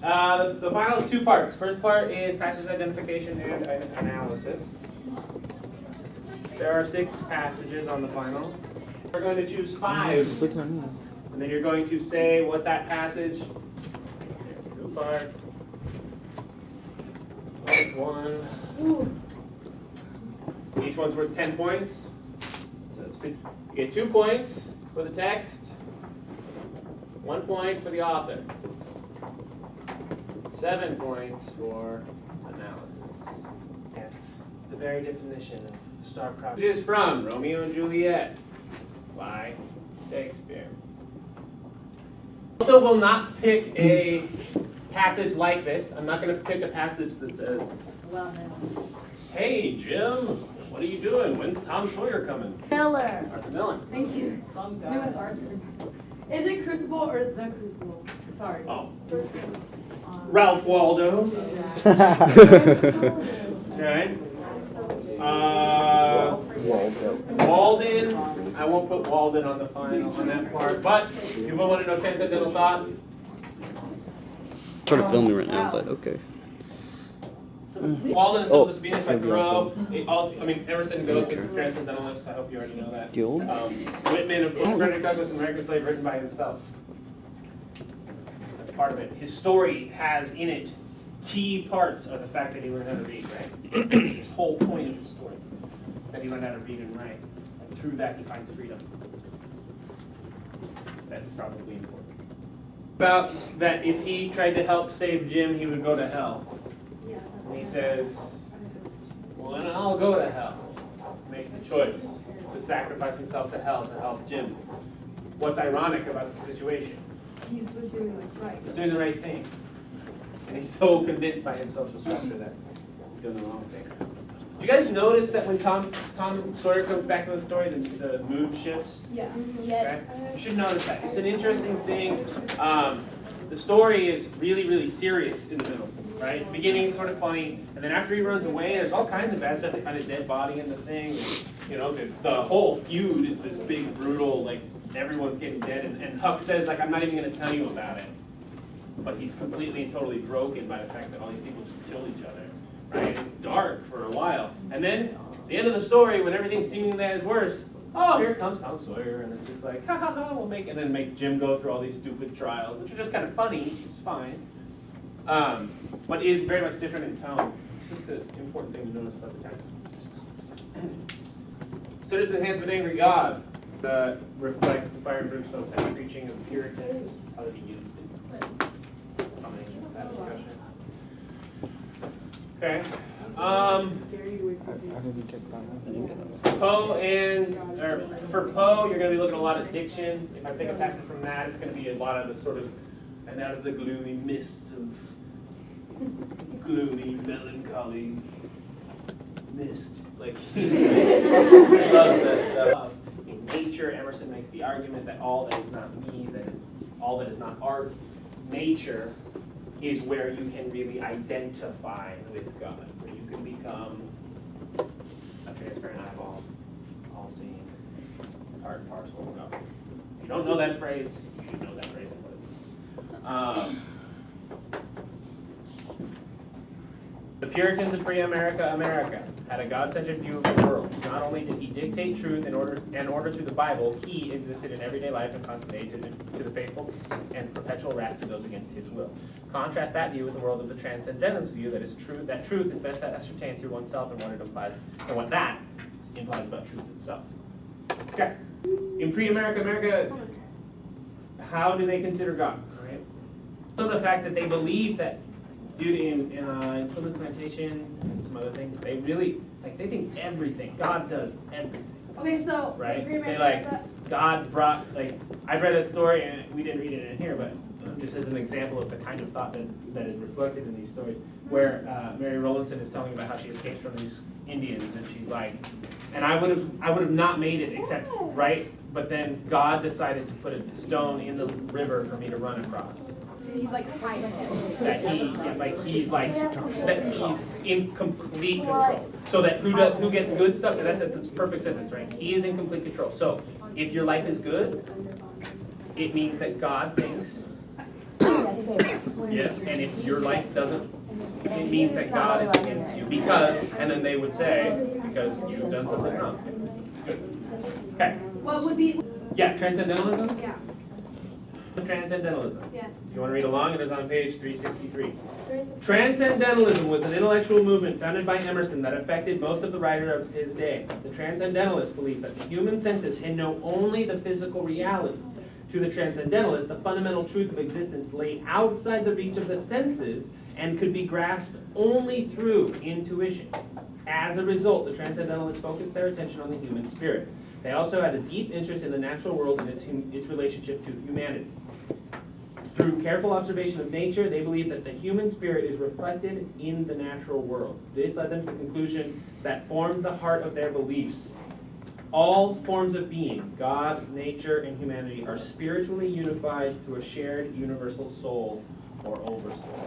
The final is two parts. First part is passage identification and analysis. There are 6 passages on the final. We're going to choose 5. And then you're going to say what that passage, two part, one. Each one's worth 10 points. So it's 50. You get 2 points for the text, 1 point for the author, 7 points for analysis. That's the very definition of star-crossed. It is from Romeo and Juliet by Shakespeare. Also will not pick a passage like this. I'm not going to pick a passage that says, Well, no. "Hey Jim, what are you doing? When's Tom Sawyer coming?" Miller. Arthur Miller. Thank you. Some It was Arthur. Is it Crucible or The Crucible? Sorry. Oh, First Ralph Waldo. Right. Walden. I won't put Walden on the final on that part, but you will want to know transcendental thought. Sort of filming right now, but okay. Walden and Syllabus of Venus by Thoreau. Emerson goes with transcendentalists. I hope you already know that. Guild? Whitman, of course, Frederick Douglass and American Slave, written by himself. That's part of it. His story has in it key parts of the fact that he learned how to read, right? His whole point of his story, that he learned how to read and write. And through that, he finds freedom. That's probably important. About that if he tried to help save Jim, he would go to hell. And he says, well, then I'll go to hell. He makes the choice to sacrifice himself to hell to help Jim. What's ironic about the situation? He's doing what's right. He's doing the right thing. And he's so convinced by his social structure that he's doing the wrong thing. Do you guys notice that when Tom Sawyer comes back to the story, the mood shifts? Yeah. Okay? You should notice that. It's an interesting thing. The story is really, really serious in the middle, right? The beginning is sort of funny, and then after he runs away, there's all kinds of bad stuff. They find a dead body in the thing. And, you know, the whole feud is this big, brutal, like, everyone's getting dead. And Huck says, like, I'm not even going to tell you about it. But he's completely and totally broken by the fact that all these people just kill each other, right? It's dark for a while. And then, the end of the story, when everything's seemingly at its worst, oh, here comes Tom Sawyer, and it's just like, ha ha ha, we'll make it. And then it makes Jim go through all these stupid trials, which are just kind of funny, it's fine. But it is very much different in tone. It's just an important thing to notice about the text. Sinners in the hands of an angry God reflects the fire and brimstone type preaching of Puritans, how to be used in that discussion. Okay. Poe for Poe, you're going to be looking at a lot of diction. If I take a passage from that, it's going to be a lot of the sort of, and out of the gloomy mists of gloomy, melancholy mist. Like, he loves that stuff. In nature, Emerson makes the argument that all that is not me, that is all that is not art, nature is where you can really identify with God, where you can become a transparent eyeball, all seeing, part and parcel of God. If you don't know that phrase, you should know that phrase and what it means. The Puritans of pre-America had a God-centered view of the world. Not only did he dictate truth in order through the Bible, he existed in everyday life and constant aid to the faithful and perpetual wrath to those against his will. Contrast that view with the world of the transcendentalist view that truth is best ascertained through oneself and what it implies, and what that implies about truth itself. Okay. In pre-America, how do they consider God? Right? So the fact that they believe that due to in Plymouth Plantation and some other things, they really, like, they think everything, God does everything. Okay, so right? They like, God brought, like, I've read a story, and we didn't read it in here, but just as an example of the kind of thought that is reflected in these stories, where Mary Rowlandson is telling about how she escapes from these Indians, and she's like, and I would have not made it except, right? But then God decided to put a stone in the river for me to run across. He's like hiding it. That he's in complete control. So that who gets good stuff, that's a perfect sentence, right? He is in complete control. So if your life is good, it means that God thinks Yes, and if your life doesn't, it means that God is against you because, and then they would say, because you've done something wrong. Good. Okay. What would be? Yeah, transcendentalism? Yeah. Transcendentalism. Yes. If you want to read along, it is on page 363. Transcendentalism was an intellectual movement founded by Emerson that affected most of the writers of his day. The transcendentalists believed that the human senses can know only the physical reality. To the transcendentalist, the fundamental truth of existence lay outside the reach of the senses and could be grasped only through intuition. As a result, the transcendentalists focused their attention on the human spirit. They also had a deep interest in the natural world and its relationship to humanity. Through careful observation of nature, they believed that the human spirit is reflected in the natural world. This led them to the conclusion that formed the heart of their beliefs. All forms of being, God, nature, and humanity, are spiritually unified through a shared universal soul or oversoul.